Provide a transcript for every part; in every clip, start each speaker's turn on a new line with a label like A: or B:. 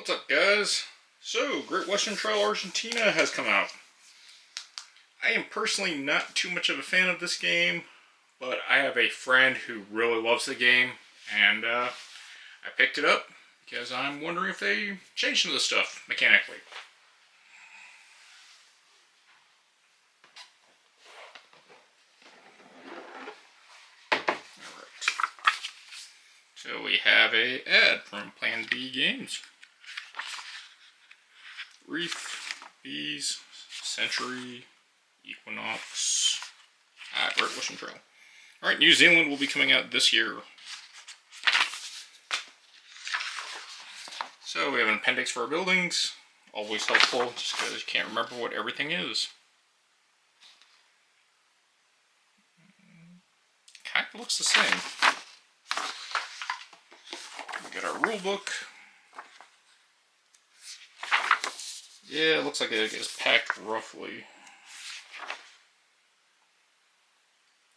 A: What's up, guys? So, Great Western Trail Argentina has come out. I am personally not too much of a fan of this game, but I have a friend who really loves the game, and I picked it up because I'm wondering if they changed some of the stuff mechanically. So we have a ad from Plan B Games. Reef, Bees, Century, Equinox, Great Western Trail. Alright, New Zealand will be coming out this year. So we have an appendix for our buildings. Always helpful, just because you can't remember what everything is. Kind of looks the same. We got our rule book. Yeah, it looks like it is packed roughly.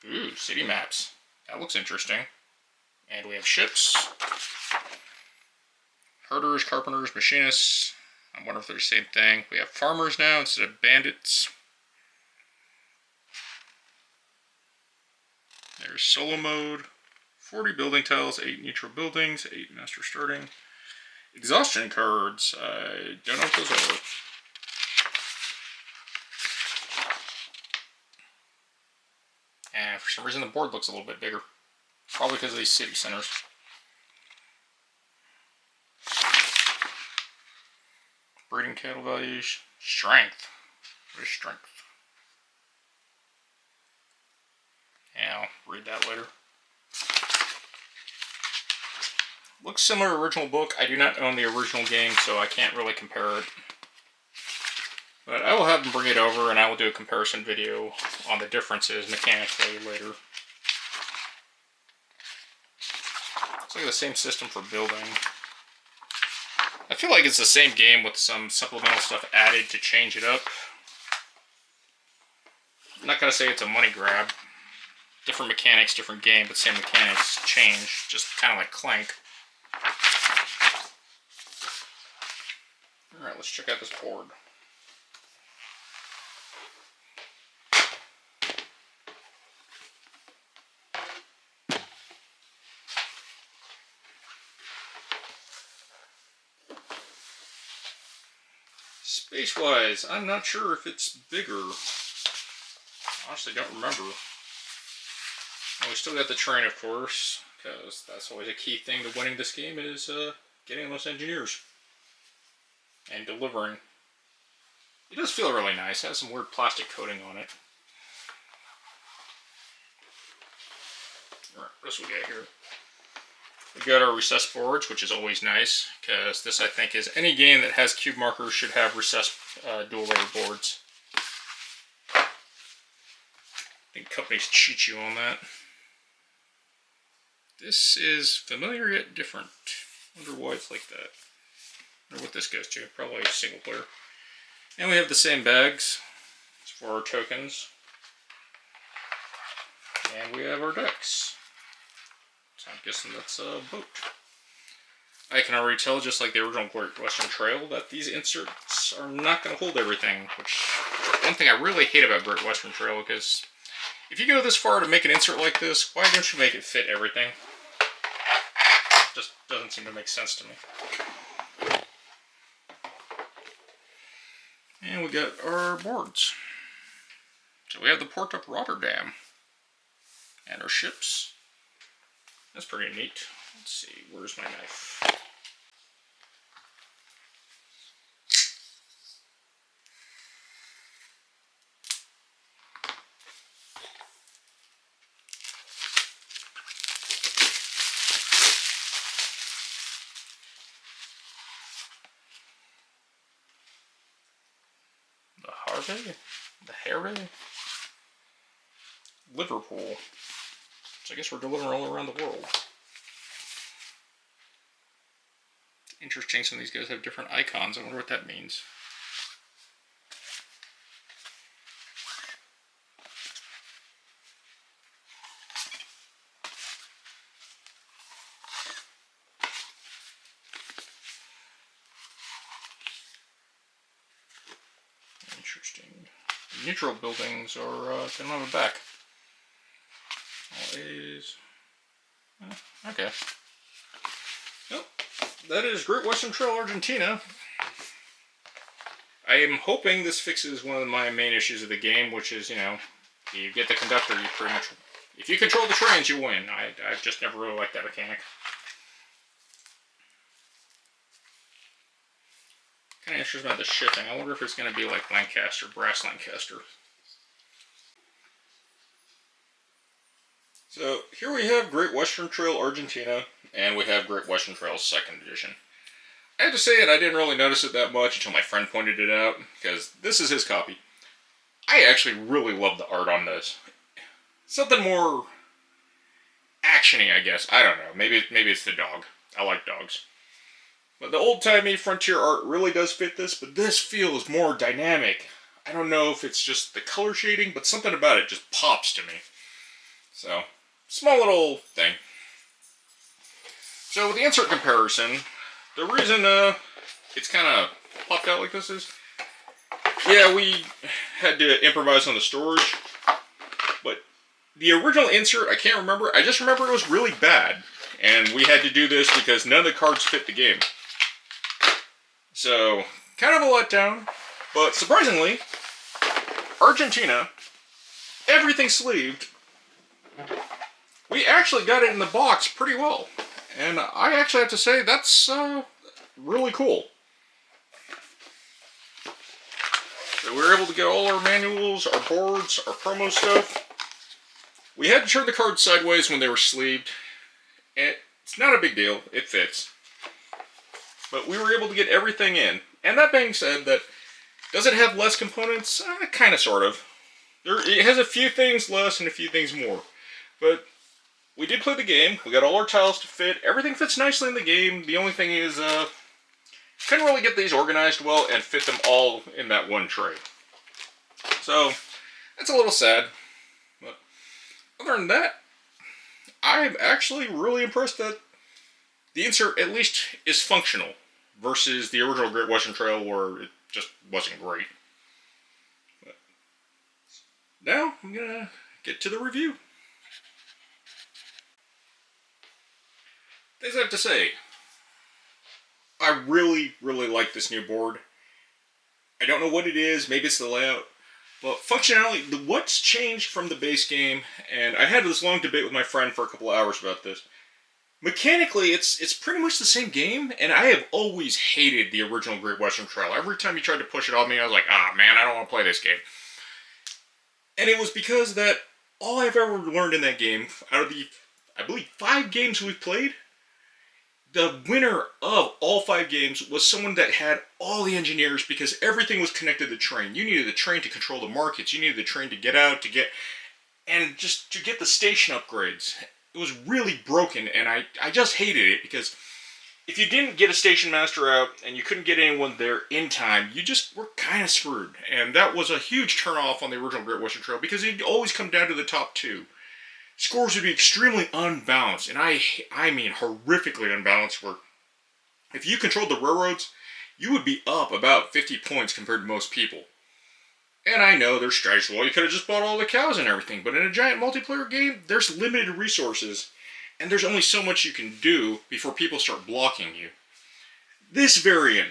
A: Ooh, city maps. That looks interesting. And we have ships. Herders, carpenters, machinists. I wonder if they're the same thing. We have farmers now instead of bandits. There's solo mode. 40 building tiles, 8 neutral buildings, 8 master starting. Exhaustion cards. I don't know what those are. And for some reason the board looks a little bit bigger. Probably because of these city centers. Breeding cattle values. Strength. What is strength? Yeah, I'll read that later. Looks similar to the original book. I do not own the original game, so I can't really compare it. But I will have them bring it over, and I will do a comparison video on the differences mechanically later. Looks like the same system for building. I feel like it's the same game with some supplemental stuff added to change it up. I'm not going to say it's a money grab. Different mechanics, different game, but same mechanics change, just kind of like Clank. Alright, let's check out this board. Space-wise, I'm not sure if it's bigger. Honestly, don't remember. And we still got the train, of course, because that's always a key thing to winning this game is getting those engineers and delivering. It does feel really nice. It has some weird plastic coating on it. Alright, what else we got here? We got our recess boards, which is always nice, because this, I think, is any game that has cube markers should have recess dual layer boards. I think companies cheat you on that. This is familiar yet different. I wonder why it's like that. I wonder what this goes to. Probably single player. And we have the same bags for our tokens. And we have our decks. So I'm guessing that's a boat. I can already tell, just like the original Great Western Trail, that these inserts are not going to hold everything, which is one thing I really hate about Great Western Trail, because if you go this far to make an insert like this, why don't you make it fit everything? Just doesn't seem to make sense to me. And we got our boards. So we have the port of Rotterdam. And our ships. That's pretty neat. Let's see, where's my knife? The Harvey? Liverpool. So I guess we're delivering all around the world. Interesting, some of these guys have different icons. I wonder what that means. Interesting. Neutral buildings are don't have a back. All A's. Okay. Nope. That is Great Western Trail, Argentina. I am hoping this fixes one of my main issues of the game, which is, you know, you get the conductor, you pretty much... If you control the trains, you win. I've just never really liked that mechanic. Kind of interested about the shifting. I wonder if it's going to be like Lancaster, Brass Lancaster. So here we have Great Western Trail Argentina, and we have Great Western Trail 2nd Edition. I have to say it, I didn't really notice it that much until my friend pointed it out, because this is his copy. I actually really love the art on this. Something more action-y, I guess. I don't know. Maybe it's the dog. I like dogs. But the old-timey frontier art really does fit this, but this feels more dynamic. I don't know if it's just the color shading, but something about it just pops to me. So, small little thing. So, with the insert comparison, the reason it's kind of popped out like this is, yeah, we had to improvise on the storage, but the original insert, I can't remember. I just remember it was really bad, and we had to do this because none of the cards fit the game. So, kind of a letdown, but surprisingly, Argentina, everything sleeved, we actually got it in the box pretty well. And I actually have to say, that's really cool. So we were able to get all our manuals, our boards, our promo stuff. We had to turn the cards sideways when they were sleeved. And it's not a big deal, it fits. But we were able to get everything in. And that being said, does it have less components? Kind of, sort of. It has a few things less and a few things more. But we did play the game. We got all our tiles to fit. Everything fits nicely in the game. The only thing is, couldn't really get these organized well and fit them all in that one tray. So, that's a little sad. But other than that, I'm actually really impressed that the insert at least is functional versus the original Great Western Trail where it just wasn't great. But now, I'm going to get to the review. Things I have to say. I really, really like this new board. I don't know what it is, maybe it's the layout, but functionality, what's changed from the base game, and I had this long debate with my friend for a couple of hours about this. Mechanically, it's pretty much the same game, and I have always hated the original Great Western Trail. Every time you tried to push it on me, I was like, ah, man, I don't want to play this game. And it was because that all I've ever learned in that game, out of the, I believe, 5 games we've played, the winner of all 5 games was someone that had all the engineers because everything was connected to the train. You needed the train to control the markets. You needed the train to get out, and just to get the station upgrades. It was really broken, and I just hated it because if you didn't get a station master out and you couldn't get anyone there in time, you just were kind of screwed. And that was a huge turnoff on the original Great Western Trail because it'd always come down to the top 2. Scores would be extremely unbalanced, and I mean horrifically unbalanced, where if you controlled the railroads, you would be up about 50 points compared to most people. And I know there's strategies, well, you could have just bought all the cows and everything, but in a giant multiplayer game, there's limited resources, and there's only so much you can do before people start blocking you. This variant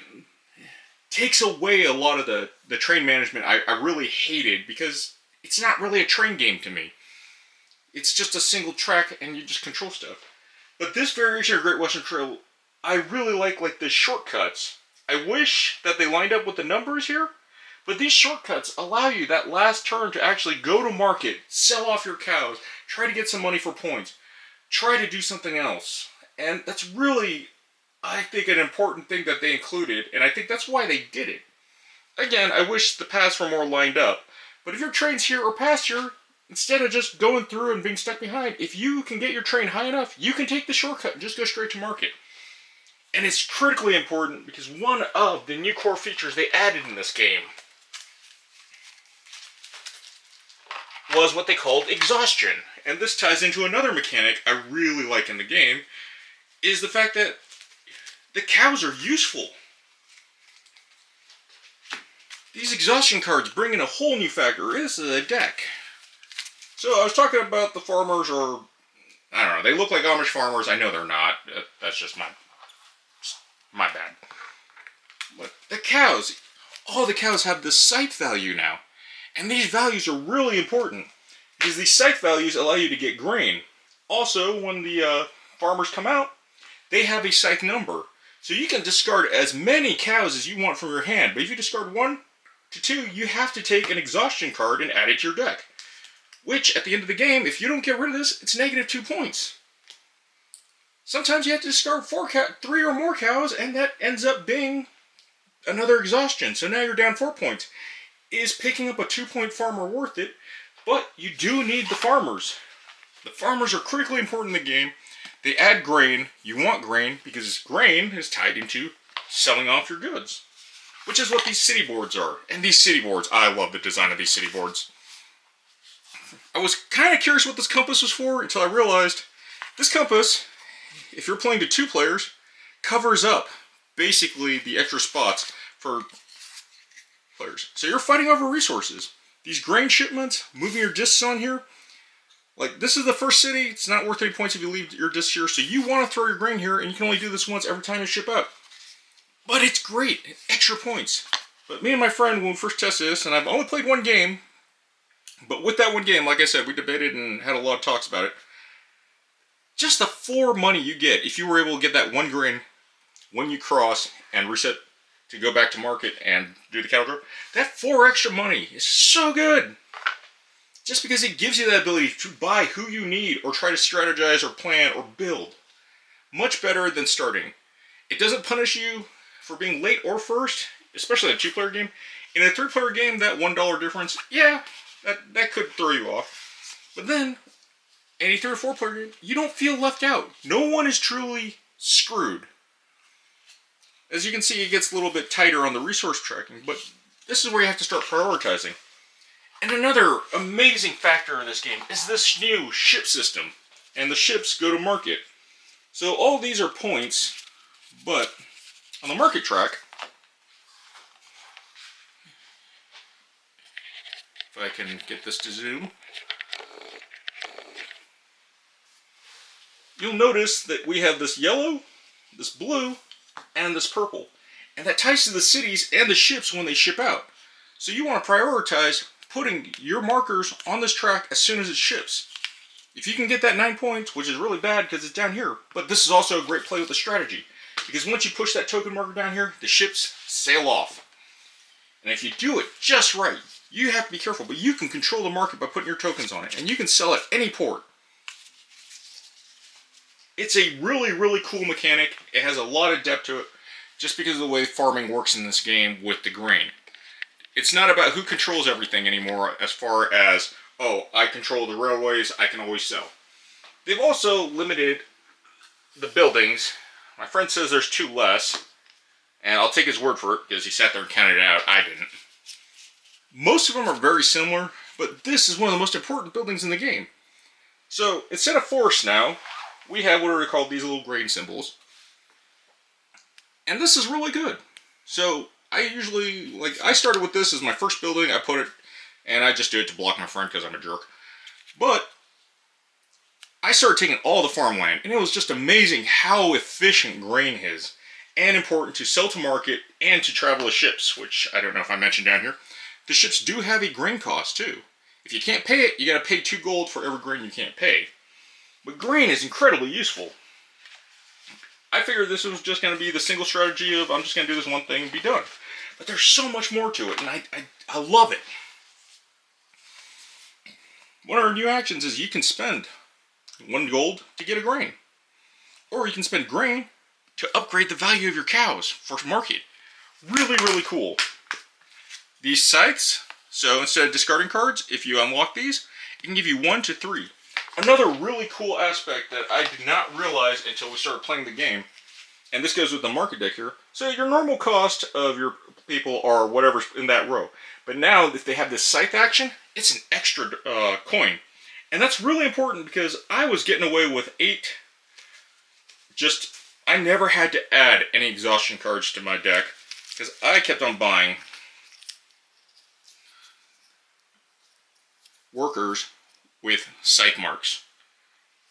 A: takes away a lot of the train management I really hated, because it's not really a train game to me. It's just a single track and you just control stuff. But this variation of Great Western Trail, I really like the shortcuts. I wish that they lined up with the numbers here, but these shortcuts allow you that last turn to actually go to market, sell off your cows, try to get some money for points, try to do something else. And that's really, I think, an important thing that they included, and I think that's why they did it. Again, I wish the paths were more lined up, but if your train's here or past here, instead of just going through and being stuck behind, if you can get your train high enough, you can take the shortcut and just go straight to market. And it's critically important because one of the new core features they added in this game was what they called exhaustion. And this ties into another mechanic I really like in the game, is the fact that the cows are useful. these exhaustion cards bring in a whole new factor. This is a deck. So I was talking about the farmers, or I don't know, they look like Amish farmers. I know they're not. That's just my bad. But the cows, all the cows have the scythe value now. And these values are really important, because these scythe values allow you to get grain. Also, when the farmers come out, they have a scythe number. So you can discard as many cows as you want from your hand. But if you discard 1 to 2, you have to take an exhaustion card and add it to your deck. Which, at the end of the game, if you don't get rid of this, it's negative 2 points. Sometimes you have to discard 3 or more cows, and that ends up being another exhaustion. So now you're down 4 points. Is picking up a 2-point farmer worth it? But you do need the farmers. The farmers are critically important in the game. They add grain. You want grain because grain is tied into selling off your goods, which is what these city boards are. And these city boards, I love the design of these city boards. I was kind of curious what this compass was for until I realized this compass, if you're playing to 2 players, covers up basically the extra spots for players. So you're fighting over resources. These grain shipments, moving your discs on here, like this is the first city, it's not worth any points if you leave your discs here, so you want to throw your grain here, and you can only do this once every time you ship out. But it's great, extra points. But me and my friend, when we first tested this, and I've only played 1 game, but with that 1 game, like I said, we debated and had a lot of talks about it. Just the 4 money you get if you were able to get that 1 grain when you cross and reset to go back to market and do the cattle drop, that 4 extra money is so good. Just because it gives you that ability to buy who you need or try to strategize or plan or build. Much better than starting. It doesn't punish you for being late or first, especially in a 2-player game. In a 3-player game, that $1 difference, yeah, that could throw you off. But then, in a 3 or 4-player game, you don't feel left out. No one is truly screwed. As you can see, it gets a little bit tighter on the resource tracking, but this is where you have to start prioritizing. And another amazing factor in this game is this new ship system. And the ships go to market. So all these are points, but on the market track, if I can get this to zoom, you'll notice that we have this yellow, this blue, and this purple. And that ties to the cities and the ships when they ship out. So you want to prioritize putting your markers on this track as soon as it ships. If you can get that 9 points, which is really bad because it's down here, but this is also a great play with the strategy. Because once you push that token marker down here, the ships sail off. And if you do it just right, you have to be careful, but you can control the market by putting your tokens on it. And you can sell at any port. It's a really, really cool mechanic. It has a lot of depth to it, just because of the way farming works in this game with the grain. It's not about who controls everything anymore as far as, oh, I control the railways, I can always sell. They've also limited the buildings. My friend says there's 2 less, and I'll take his word for it because he sat there and counted it out. I didn't. Most of them are very similar, but this is one of the most important buildings in the game. So instead of forest now, we have what are called these little grain symbols. And this is really good. So I usually, I started with this as my first building. I put it, and I just do it to block my friend because I'm a jerk. But I started taking all the farmland, and it was just amazing how efficient grain is. And important to sell to market and to travel with ships, which I don't know if I mentioned down here. The ships do have a grain cost too. If you can't pay it, you got to pay 2 gold for every grain you can't pay. But grain is incredibly useful. I figured this was just going to be the single strategy of I'm just going to do this one thing and be done. But there's so much more to it, and I love it. One of our new actions is you can spend 1 gold to get a grain. Or you can spend grain to upgrade the value of your cows for market. Really, really cool. These scythes, so instead of discarding cards, if you unlock these, it can give you 1 to 3. Another really cool aspect that I did not realize until we started playing the game, and this goes with the market deck here, so your normal cost of your people are whatever's in that row. But now, if they have this scythe action, it's an extra coin. And that's really important because I was getting away with 8. I never had to add any exhaustion cards to my deck because I kept on buying workers with scythe marks.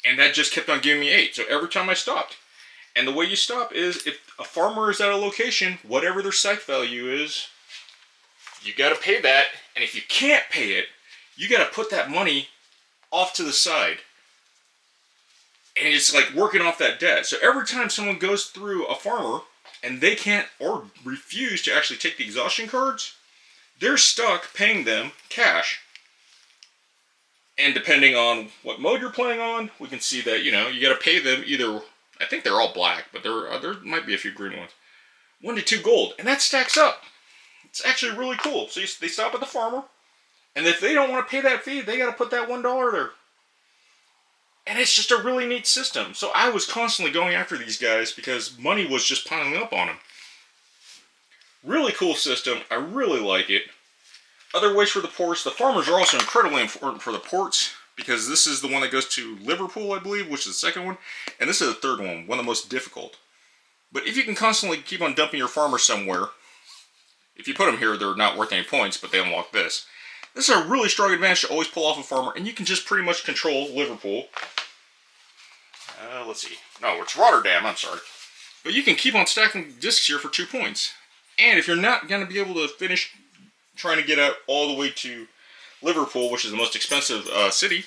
A: And that just kept on giving me 8. So every time I stopped. And the way you stop is if a farmer is at a location, whatever their scythe value is, you got to pay that. And if you can't pay it, you got to put that money off to the side. And it's like working off that debt. So every time someone goes through a farmer and they can't or refuse to actually take the exhaustion cards, they're stuck paying them cash. And depending on what mode you're playing on, we can see that, you know, you got to pay them either, I think they're all black, but there might be a few green ones, 1 to 2 gold. And that stacks up. It's actually really cool. So they stop at the farmer, and if they don't want to pay that fee, they got to put that $1 there. And it's just a really neat system. So I was constantly going after these guys because money was just piling up on them. Really cool system. I really like it. Other ways for the ports. The farmers are also incredibly important for the ports because this is the one that goes to Liverpool, I believe, which is the second one. And this is the third one of the most difficult. But if you can constantly keep on dumping your farmers somewhere, if you put them here, they're not worth any points, but they unlock this. This is a really strong advantage to always pull off a farmer, and you can just pretty much control Liverpool. Let's see. No, it's Rotterdam, I'm sorry. But you can keep on stacking discs here for 2 points. And if you're not going to be able to finish trying to get out all the way to Liverpool, which is the most expensive city,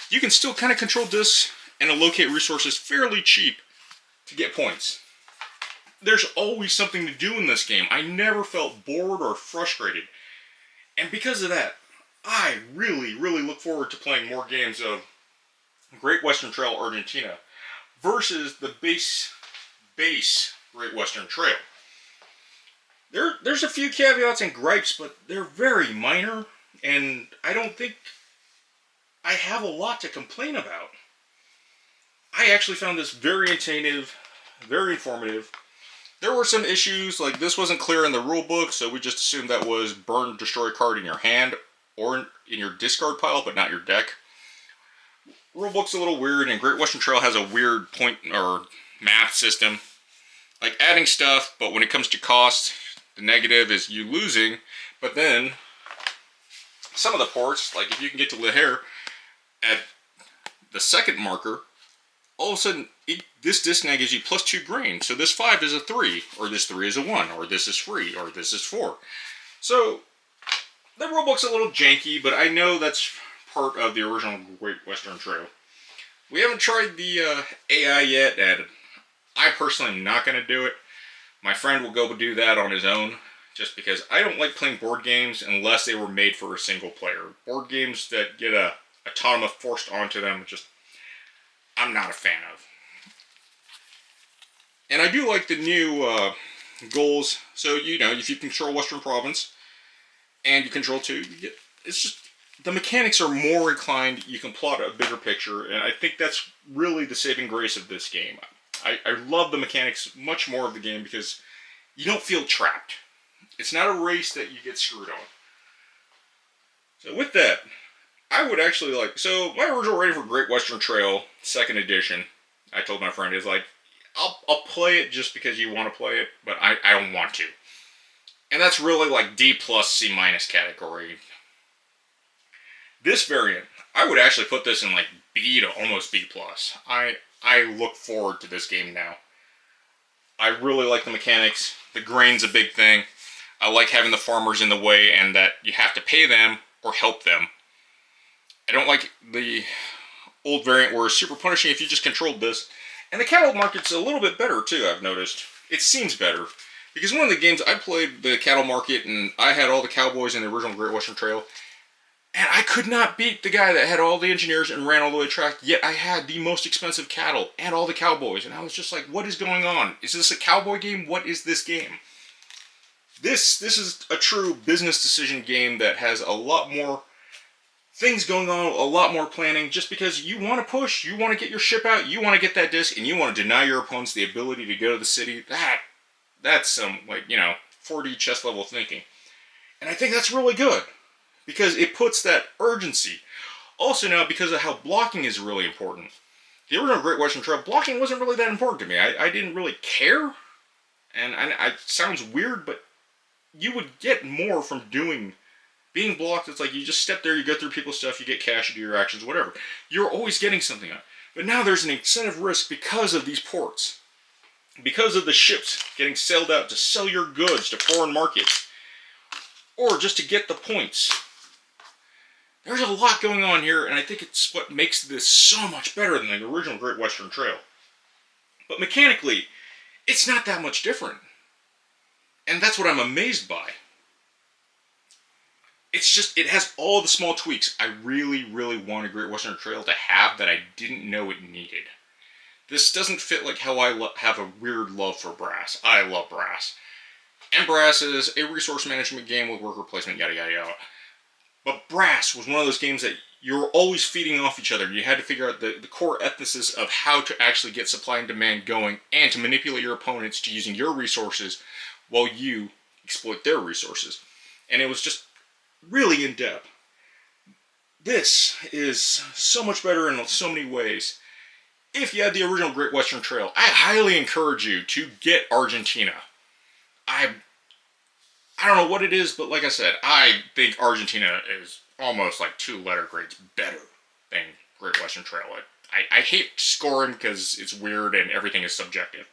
A: you can still kind of control discs and allocate resources fairly cheap to get points. There's always something to do in this game. I never felt bored or frustrated. And because of that, I really, really look forward to playing more games of Great Western Trail Argentina versus the base Great Western Trail. There's a few caveats and gripes, but they're very minor, and I don't think I have a lot to complain about. I actually found this very attentive, very informative. There were some issues, like this wasn't clear in the rulebook, so we just assumed that was burn, destroy card in your hand or in your discard pile, but not your deck. Rulebook's a little weird, and Great Western Trail has a weird point or math system. Like adding stuff, but when it comes to cost, the negative is you losing, but then some of the ports, like if you can get to Le Hair at the second marker, all of a sudden this disc now gives you plus 2 grain. So this 5 is a 3, or this 3 is a 1, or this is free, or this is 4. So the rulebook's a little janky, but I know that's part of the original Great Western Trail. We haven't tried the AI yet, and I personally am not going to do it. My friend will go do that on his own, just because I don't like playing board games unless they were made for a single player. Board games that get a automa forced onto them, just I'm not a fan of. And I do like the new goals. So, you know, if you control Western Province and you control 2, it's just the mechanics are more inclined. You can plot a bigger picture, and I think that's really the saving grace of this game. I love the mechanics much more of the game because you don't feel trapped. It's not a race that you get screwed on. So with that, I would actually like... So my original rating for Great Western Trail, 2nd edition, I told my friend, is like, I'll play it just because you want to play it, but I don't want to. And that's really like D+, C- category. This variant, I would actually put this in like B to almost B+. I look forward to this game now. I really like the mechanics. The grain's a big thing. I like having the farmers in the way and that you have to pay them or help them. I don't like the old variant where it's super punishing if you just controlled this. And the cattle market's a little bit better too, I've noticed. It seems better. Because one of the games I played the cattle market and I had all the cowboys in the original Great Western Trail. And I could not beat the guy that had all the engineers and ran all the way track, yet I had the most expensive cattle and all the cowboys. And I was just like, what is going on? Is this a cowboy game? What is this game? This is a true business decision game that has a lot more things going on, a lot more planning, just because you want to push, you want to get your ship out, you want to get that disc, and you want to deny your opponents the ability to go to the city. That's some, like, you know, 4D chess level thinking. And I think that's really good. Because it puts that urgency. Also now, because of how blocking is really important. The original Great Western Trail, blocking wasn't really that important to me. I didn't really care. And it sounds weird, but you would get more from doing Being blocked, it's like you just step there, you go through people's stuff, you get cash, you do your actions, whatever. You're always getting something on it. But now there's an incentive risk because of these ports. Because of the ships getting sailed out to sell your goods to foreign markets. Or just to get the points. There's a lot going on here, and I think it's what makes this so much better than the original Great Western Trail. But mechanically, it's not that much different. And that's what I'm amazed by. It's just, it has all the small tweaks I really, really want a Great Western Trail to have that I didn't know it needed. This doesn't fit like how I have a weird love for Brass. I love Brass. And Brass is a resource management game with worker placement, yada yada yada. But Brass was one of those games that you were always feeding off each other. You had to figure out the core ethnosis of how to actually get supply and demand going and to manipulate your opponents to using your resources while you exploit their resources. And it was just really in-depth. This is so much better in so many ways. If you had the original Great Western Trail, I highly encourage you to get Argentina. I don't know what it is, but like I said, I think Argentina is almost like 2 letter grades better than Great Western Trail. I hate scoring because it's weird and everything is subjective.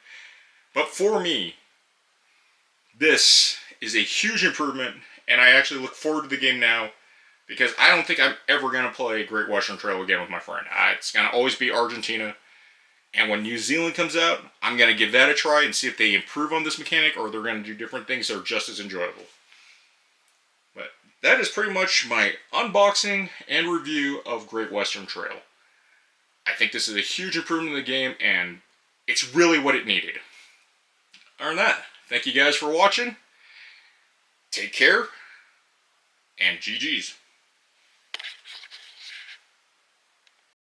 A: But for me, this is a huge improvement, and I actually look forward to the game now because I don't think I'm ever going to play Great Western Trail again with my friend. It's going to always be Argentina. And when New Zealand comes out, I'm going to give that a try and see if they improve on this mechanic or they're going to do different things that are just as enjoyable. But that is pretty much my unboxing and review of Great Western Trail. I think this is a huge improvement in the game, and it's really what it needed. Other than that, thank you guys for watching. Take care, and GG's.